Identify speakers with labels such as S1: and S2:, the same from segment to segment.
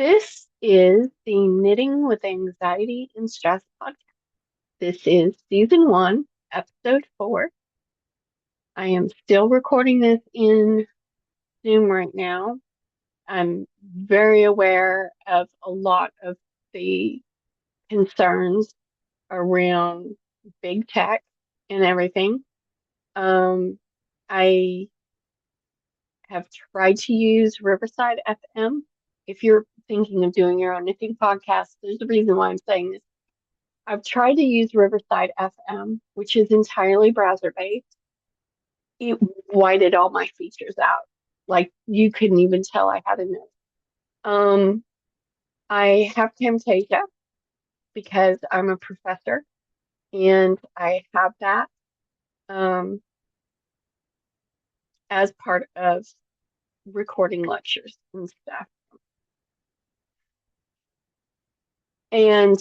S1: This is the Knitting with Anxiety and Stress podcast. This is season 1, episode 4. I am still recording this in Zoom right now. I'm very aware of a lot of the concerns around big tech and everything. I have tried to use Riverside FM. If you're thinking of doing your own knitting podcast, there's a reason why I'm saying this. I've tried to use Riverside FM, which is entirely browser based. It whited all my features out. Like you couldn't even tell I had a note. Um, I have Camtasia because I'm a professor and I have that as part of recording lectures and stuff. And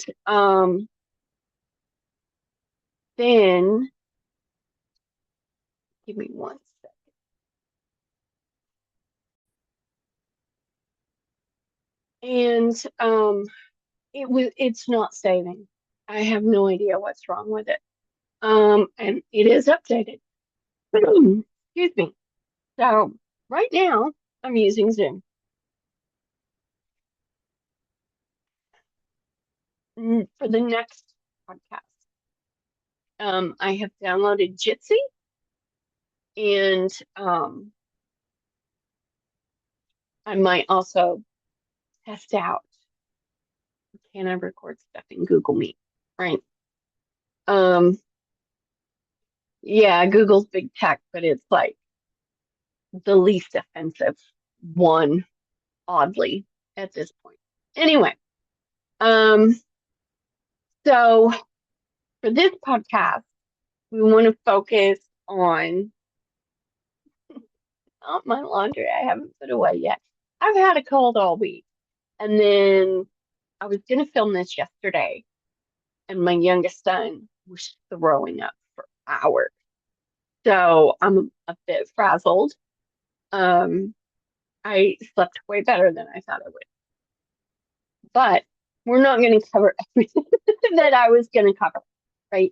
S1: then give me one second. And it's not saving. I have no idea what's wrong with it. And it is updated. Excuse me. So right now I'm using Zoom. For the next podcast. I have downloaded Jitsi and I might also test out, can I record stuff in Google Meet, right? Yeah, Google's big tech, but it's like the least offensive one, oddly, at this point. Anyway, um, so for this podcast, we want to focus on not my laundry I haven't put away yet. I've had a cold all week. And then I was going to film this yesterday, and my youngest son was throwing up for hours. So I'm a bit frazzled. I slept way better than I thought I would. But we're not going to cover everything that I was going to cover, right?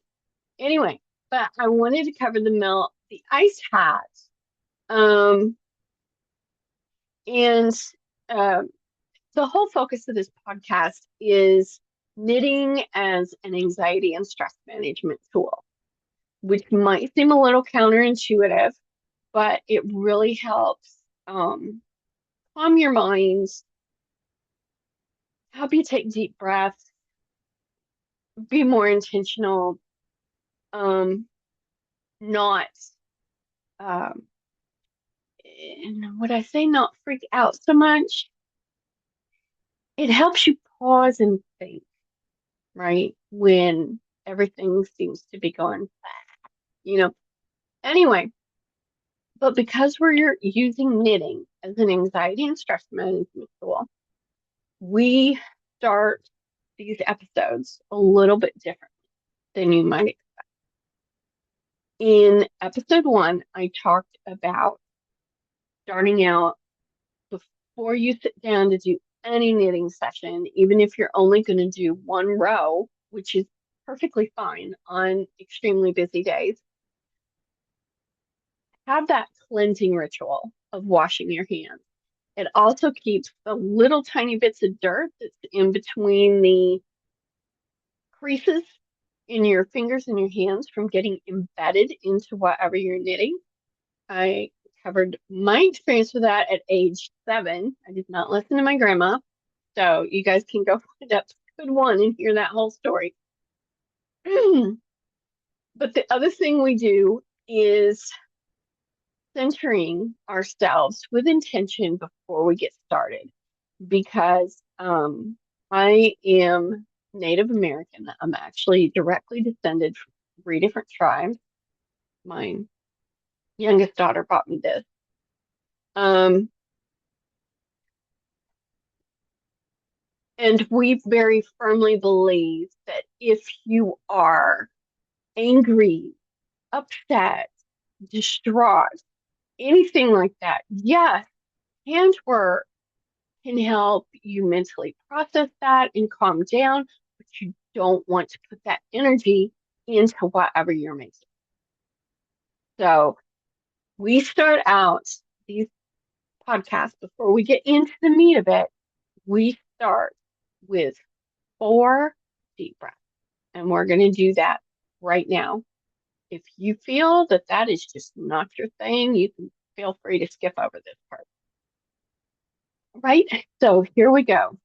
S1: Anyway, but I wanted to cover the ice hat. And the whole focus of this podcast is knitting as an anxiety and stress management tool, which might seem a little counterintuitive, but it really helps calm your minds, help you take deep breaths, be more intentional, not and would I say not freak out so much? It helps you pause and think, right? When everything seems to be going, you know. Anyway, but because we're using knitting as an anxiety and stress management tool, we start these episodes a little bit differently than you might expect. In episode 1, I talked about starting out before you sit down to do any knitting session, even if you're only going to do one row, which is perfectly fine on extremely busy days. Have that cleansing ritual of washing your hands. It also keeps the little tiny bits of dirt that's in between the creases in your fingers and your hands from getting embedded into whatever you're knitting. I covered my experience with that at age 7. I did not listen to my grandma. So you guys can go find episode 1 and hear that whole story. But the other thing we do is centering ourselves with intention before we get started because I am Native American. I'm actually directly descended from 3 different tribes. My youngest daughter brought me this. And we very firmly believe that if you are angry, upset, distraught, anything like that, yes, handwork can help you mentally process that and calm down, but you don't want to put that energy into whatever you're making. So we start out these podcasts before we get into the meat of it. We start with 4 deep breaths, and we're going to do that right now. If you feel that that is just not your thing, you can feel free to skip over this part. Right? So here we go.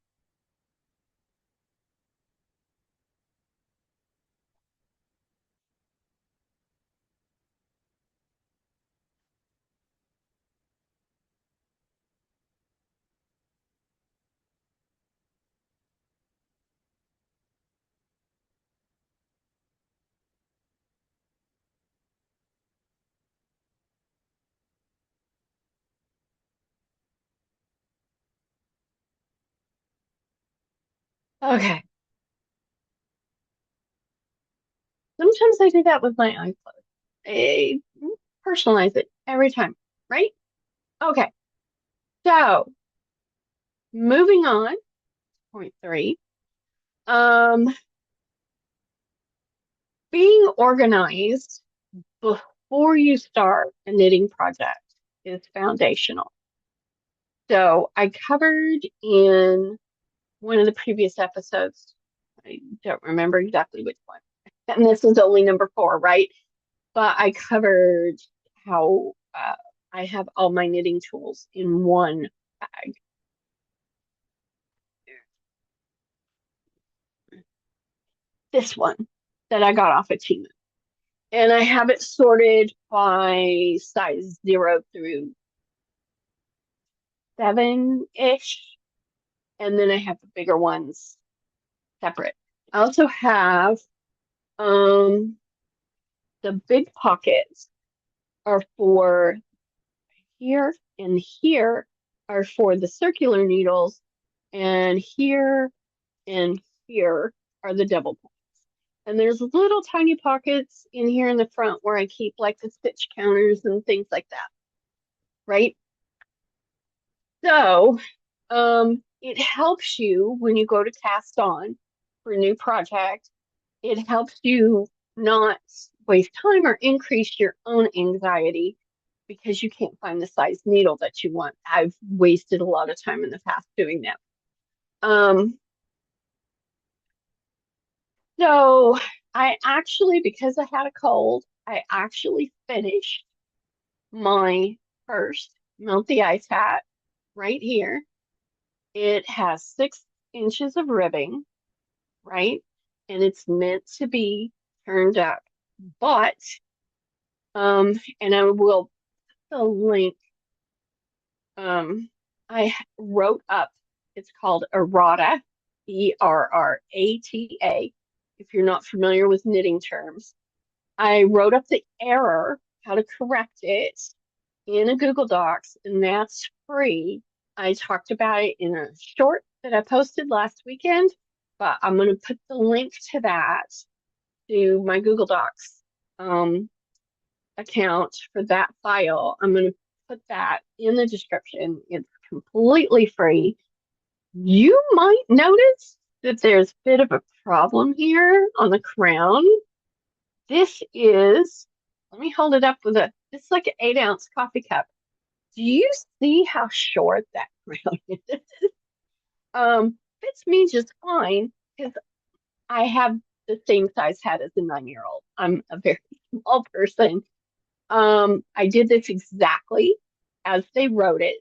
S1: Okay. Sometimes I do that with my eyes closed. I personalize it every time, right? Okay. So moving on, point 3. Um, being organized before you start a knitting project is foundational. So I covered in one of the previous episodes, I don't remember exactly which one, and this is only number 4, right? But I covered how I have all my knitting tools in one bag. This one that I got off of Temu. And I have it sorted by size 0 through 7-ish. And then I have the bigger ones separate. I also have the big pockets are for here, and here are for the circular needles, and here and here are the double points. And there's little tiny pockets in here in the front where I keep like the stitch counters and things like that, right? So it helps you when you go to cast on for a new project. It helps you not waste time or increase your own anxiety because you can't find the size needle that you want. I've wasted a lot of time in the past doing that. Um, so I actually, because I had a cold, I actually finished my first Melt the Ice hat right here. It has 6 inches of ribbing, right? And it's meant to be turned up. But, and I will put the link, I wrote up, it's called errata, ERRATA, if you're not familiar with knitting terms. I wrote up the error, how to correct it in a Google Docs, and that's free. I talked about it in a short that I posted last weekend, but I'm going to put the link to that to my Google Docs account for that file. I'm going to put that in the description. It's completely free. You might notice that there's a bit of a problem here on the crown. This is, let me hold it up with it's like an 8-ounce coffee cup. Do you see how short that crown is? Fits me just fine because I have the same size hat as a 9-year-old. I'm a very small person. I did this exactly as they wrote it.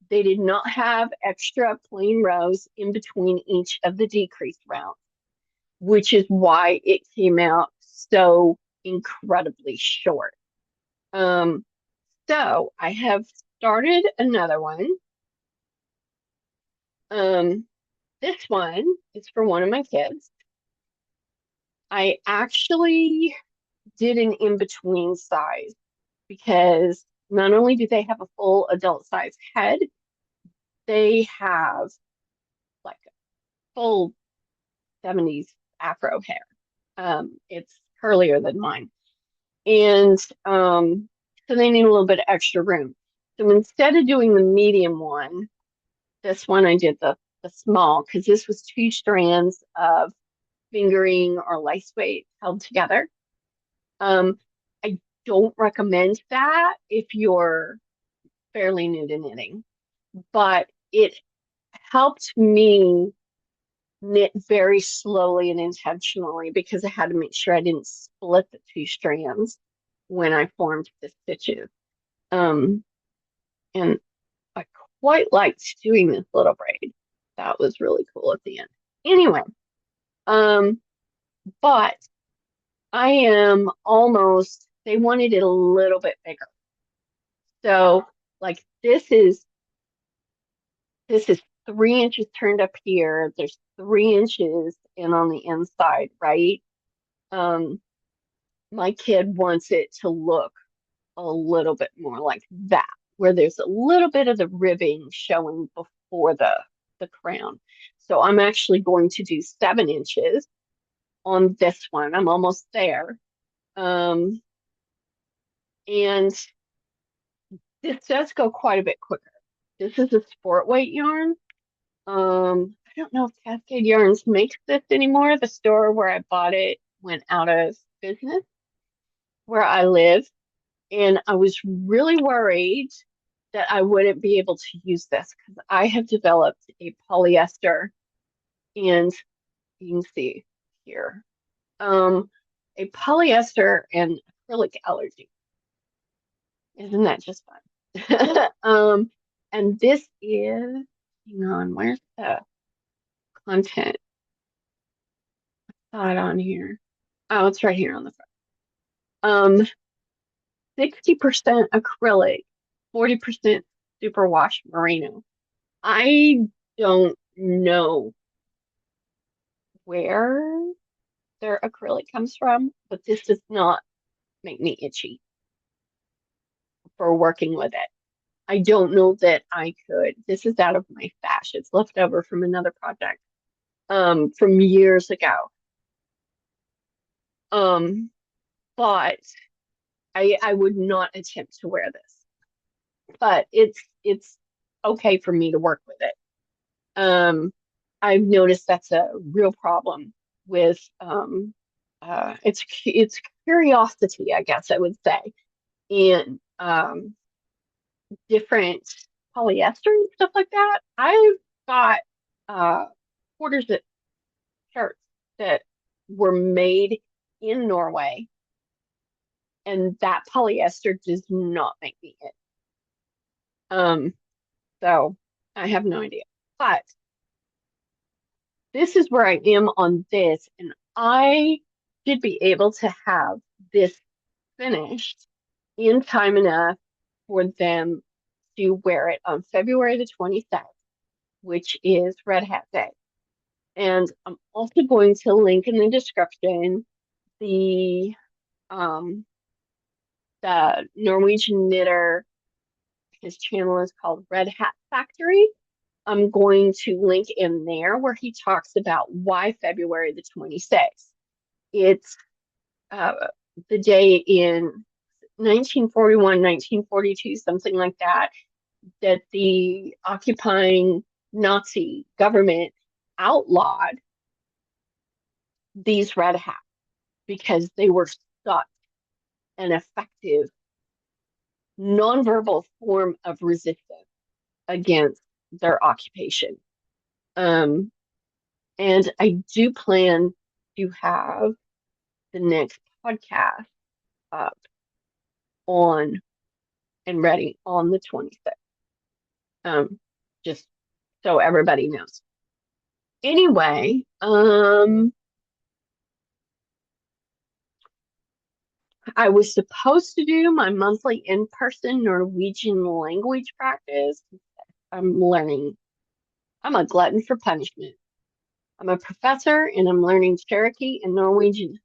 S1: They did not have extra plain rows in between each of the decreased rounds, which is why it came out so incredibly short. So I have started another one. This one is for one of my kids. I actually did an in-between size because not only do they have a full adult size head, they have like full 70s afro hair. It's curlier than mine. And so they need a little bit of extra room. So instead of doing the medium one, This one I did the small because this was 2 strands of fingering or lace weight held together. I don't recommend that if you're fairly new to knitting, but it helped me knit very slowly and intentionally because I had to make sure I didn't split the 2 strands when I formed the stitches. Um, and I quite liked doing this little braid. That was really cool at the end. Anyway, um, but I am almost, they wanted it a little bit bigger. So like this is 3 inches turned up here. There's 3 inches in on the inside, right? Um, my kid wants it to look a little bit more like that, where there's a little bit of the ribbing showing before the crown. So I'm actually going to do 7 inches on this one. I'm almost there. Um, and this does go quite a bit quicker. This is a sport weight yarn. I don't know if Cascade Yarns makes this anymore. The store where I bought it went out of business where I live, and I was really worried that I wouldn't be able to use this because I have developed a polyester and you can see here, a polyester and acrylic allergy. Isn't that just fun? And this is, hang on, where's the content thought on here? Oh, it's right here on the front. 60% acrylic, 40% superwash merino. I don't know where their acrylic comes from, but this does not make me itchy for working with it. I don't know that I could. This is out of my stash. It's left over from another project from years ago. But I would not attempt to wear this. But it's okay for me to work with it. I've noticed that's a real problem with it's curiosity, I guess I would say, in different polyester and stuff like that. I've got uh quarters that shirts that were made in Norway, and that polyester does not make me it. So I have no idea. But this is where I am on this, and I should be able to have this finished in time enough for them to wear it on February the 27th, which is Red Hat Day. And I'm also going to link in the description the um the Norwegian knitter. His channel is called Red Hat Factory. I'm going to link in there where he talks about why February the 26th. It's uh, the day in 1941, 1942, something like that, that the occupying Nazi government outlawed these red hats because they were such an effective nonverbal form of resistance against their occupation. And I do plan to have the next podcast up on and ready on the 26th. Just so everybody knows. Anyway, I was supposed to do my monthly in-person Norwegian language practice. I'm learning. I'm a glutton for punishment. I'm a professor and I'm learning Cherokee and Norwegian.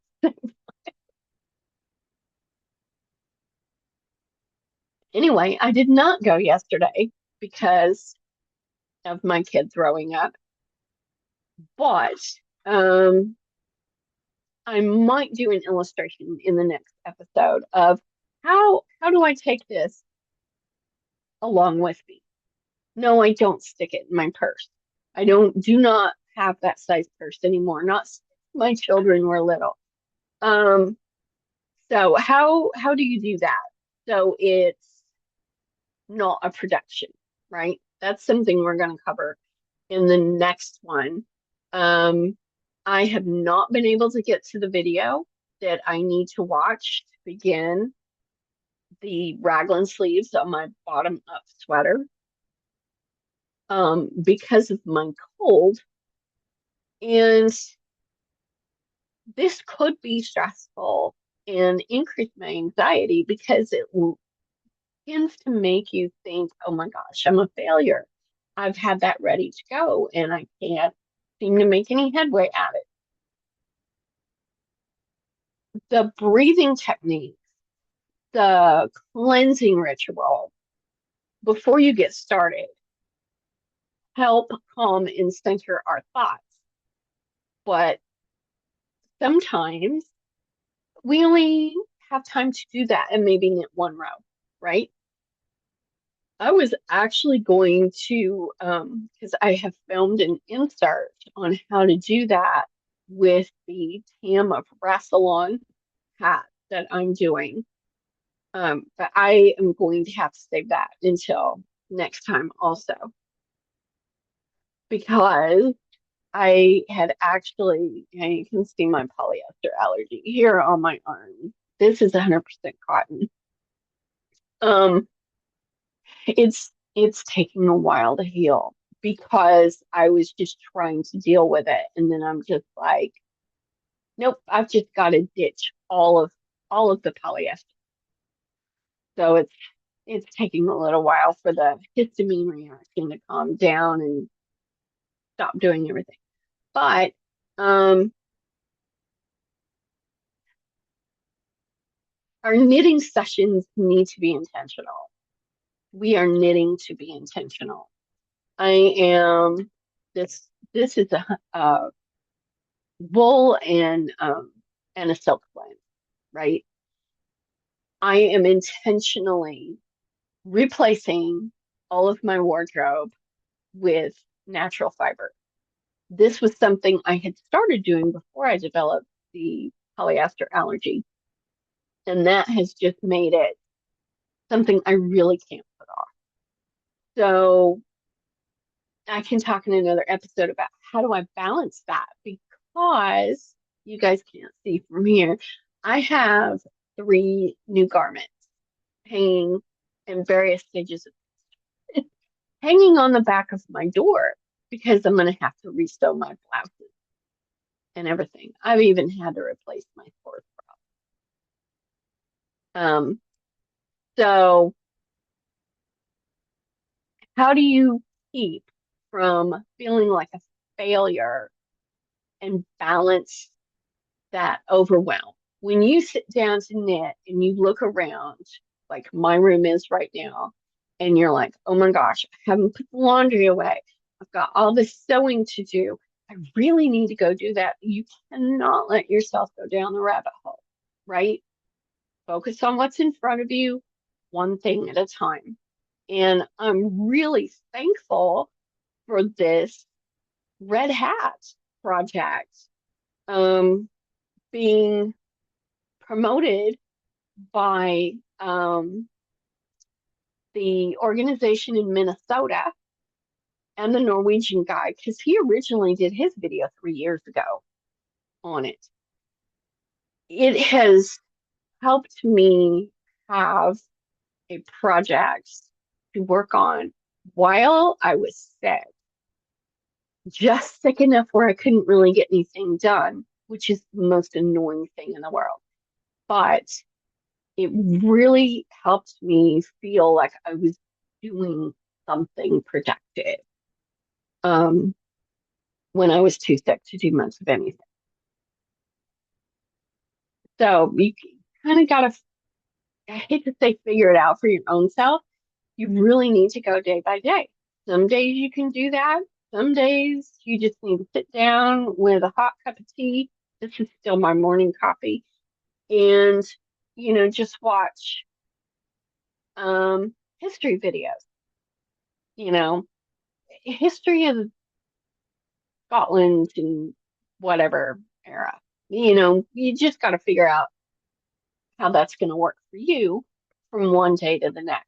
S1: Anyway, I did not go yesterday because of my kid throwing up, but I might do an illustration in the next episode of how do I take this along with me? No, I don't stick it in my purse. Do not have that size purse anymore. Not since my children were little. Um, so how do you do that? So it's not a production, right? That's something we're going to cover in the next one. Um, I have not been able to get to the video that I need to watch to begin the raglan sleeves on my bottom up sweater because of my cold. And this could be stressful and increase my anxiety because it tends to make you think, oh my gosh, I'm a failure. I've had that ready to go and I can't seem to make any headway at it. The breathing technique, the cleansing ritual before you get started help calm and center our thoughts. But sometimes we only have time to do that and maybe knit one row, right? I was actually going to, because I have filmed an insert on how to do that with the Tam of Rassilon hat that I'm doing. But I am going to have to save that until next time also, because I had actually, you can see my polyester allergy here on my arm. This is 100% cotton. Um, it's taking a while to heal because I was just trying to deal with it. And then I'm just like, nope, I've just got to ditch all of the polyester. So it's taking a little while for the histamine reaction to calm down and stop doing everything. But our knitting sessions need to be intentional. We are knitting to be intentional. I am this is a wool and a silk blend, right? I am intentionally replacing all of my wardrobe with natural fiber. This was something I had started doing before I developed the polyester allergy, and that has just made it something I really can't put off. So I can talk in another episode about how do I balance that because you guys can't see from here. I have 3 new garments hanging in various stages of hanging on the back of my door because I'm going to have to resew my blouses and everything. I've even had to replace my sports bra. So how do you keep from feeling like a failure and balance that overwhelm? When you sit down to knit and you look around, like my room is right now, and you're like, oh my gosh, I haven't put the laundry away. I've got all this sewing to do. I really need to go do that. You cannot let yourself go down the rabbit hole, right? Focus on what's in front of you, one thing at a time. And I'm really thankful for this red hat project being promoted by the organization in Minnesota and the Norwegian guy, because he originally did his video 3 years ago on it. It has helped me have a project to work on while I was sick, just sick enough where I couldn't really get anything done, which is the most annoying thing in the world. But it really helped me feel like I was doing something productive um, when I was too sick to do much of anything. So you kind of got to, I hate to say figure it out for your own self. You really need to go day by day. Some days you can do that. Some days you just need to sit down with a hot cup of tea. This is still my morning coffee. And, just watch history videos. you know, history of Scotland and whatever era. You just got to figure out how that's going to work for you from one day to the next.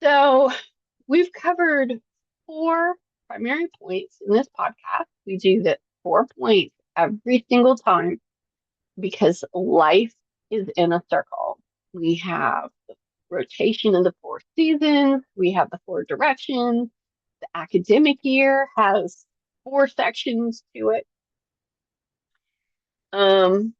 S1: So we've covered 4 primary points in this podcast. We do that 4 points every single time because life is in a circle. We have the rotation of the 4 seasons, we have the 4 directions. The academic year has 4 sections to it. And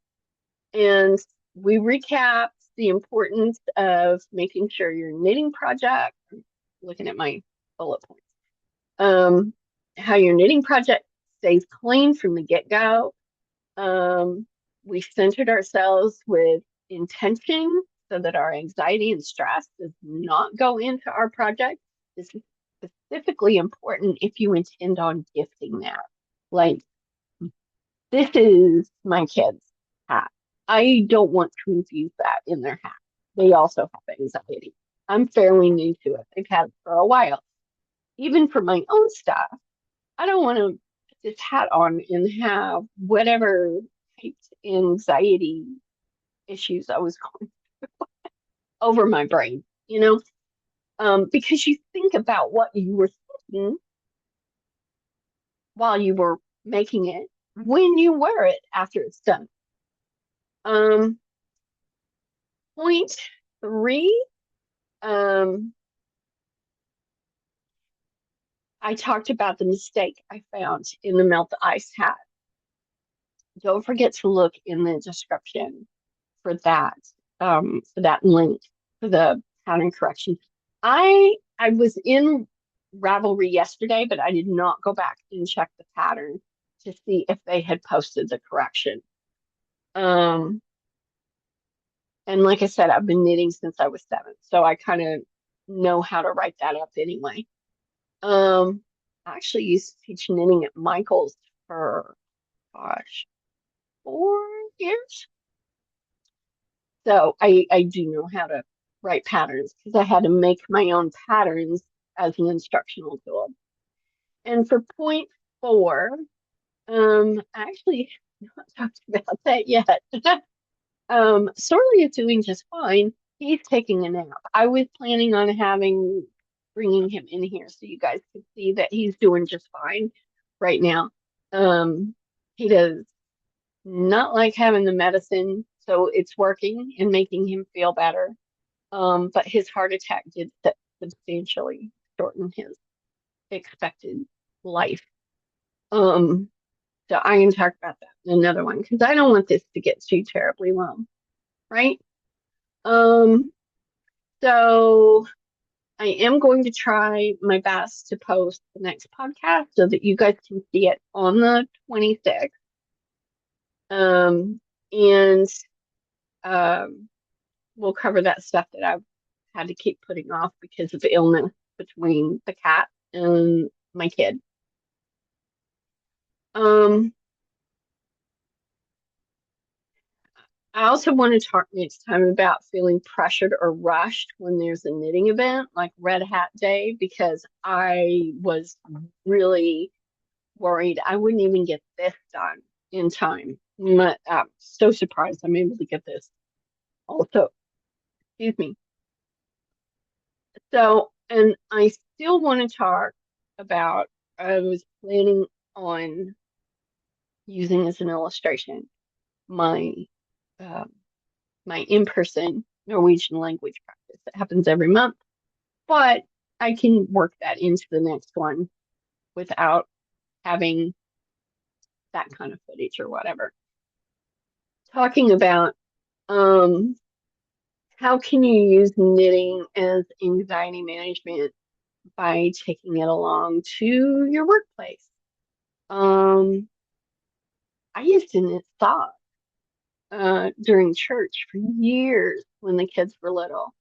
S1: we recapped the importance of making sure your knitting project, I'm looking at my bullet points, how your knitting project stays clean from the get-go. We centered ourselves with intention so that our anxiety and stress does not go into our project. This is specifically important if you intend on gifting that. Like, this is my kid's hat. I don't want to infuse that in their hat. They also have anxiety. I'm fairly new to it. They've had it for a while. Even for my own stuff, I don't want to put this hat on and have whatever types anxiety issues I was going over my brain, because you think about what you were thinking while you were making it when you wear it after it's done. Point 3, I talked about the mistake I found in the Melt the Ice hat. Don't forget to look in the description for that link for the pattern correction. I was in Ravelry yesterday, but I did not go back and check the pattern to see if they had posted the correction. And like I said, I've been knitting since I was 7, so I kind of know how to write that up anyway. I actually used to teach knitting at Michael's for, gosh, 4 years. So I do know how to write patterns because I had to make my own patterns as an instructional tool. And for point 4, I actually not talked about that yet. Sorley is doing just fine. He's taking a nap. I was planning on bringing him in here so you guys could see that he's doing just fine right now. He does not like having the medicine, so it's working and making him feel better. But his heart attack did substantially shorten his expected life. So I can talk about that in another one because I don't want this to get too terribly long, right? So I am going to try my best to post the next podcast so that you guys can see it on the 26th. And we'll cover that stuff that I've had to keep putting off because of illness between the cat and my kid. I also want to talk next time about feeling pressured or rushed when there's a knitting event like Red Hat Day, because I was really worried I wouldn't even get this done in time. I'm so surprised I'm able to get this also. Excuse me. So, and I still want to talk about, I was planning on using as an illustration my my in-person Norwegian language practice that happens every month, but I can work that into the next one without having that kind of footage or whatever. Talking about how can you use knitting as anxiety management by taking it along to your workplace. I used to knit socks during church for years when the kids were little.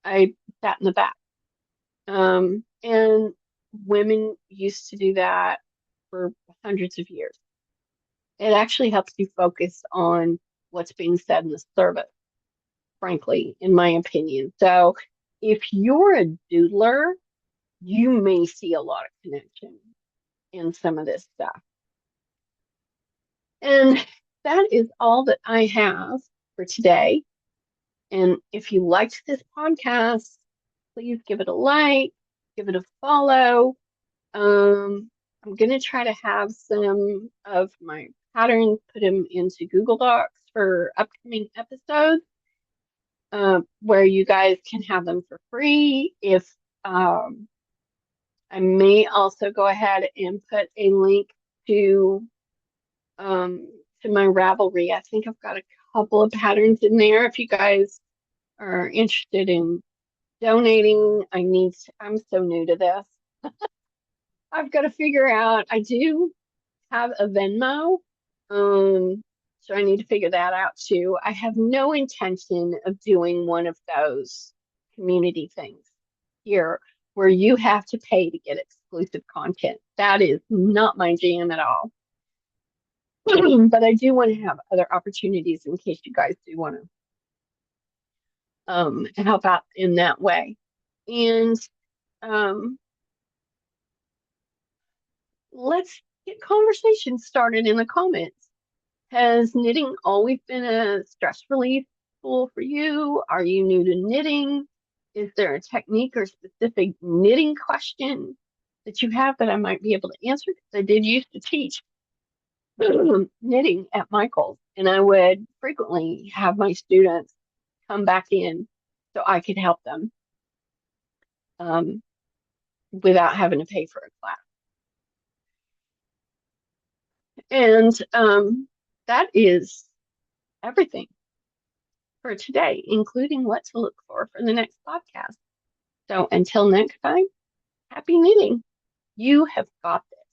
S1: I sat in the back. And women used to do that for hundreds of years. It actually helps you focus on what's being said in the service, frankly, in my opinion. So if you're a doodler, you may see a lot of connection in some of this stuff. And that is all that I have for today. And if you liked this podcast, please give it a like, give it a follow. I'm going to try to have some of my patterns, put them into Google Docs for upcoming episodes, where you guys can have them for free. If I may also go ahead and put a link to my Ravelry. I think I've got a couple of patterns in there. If you guys are interested in donating, I'm so new to this. I've got to figure out, I do have a Venmo. So I need to figure that out too. I have no intention of doing one of those community things here where you have to pay to get exclusive content. That is not my jam at all. But I do want to have other opportunities in case you guys do want to help out in that way. And let's get conversation started in the comments. Has knitting always been a stress relief tool for you? Are you new to knitting? Is there a technique or specific knitting question that you have that I might be able to answer? Because I did used to teach knitting at Michael's, and I would frequently have my students come back in so I could help them without having to pay for a class. And that is everything for today, including what to look for the next podcast. So until next time, happy knitting. You have got this.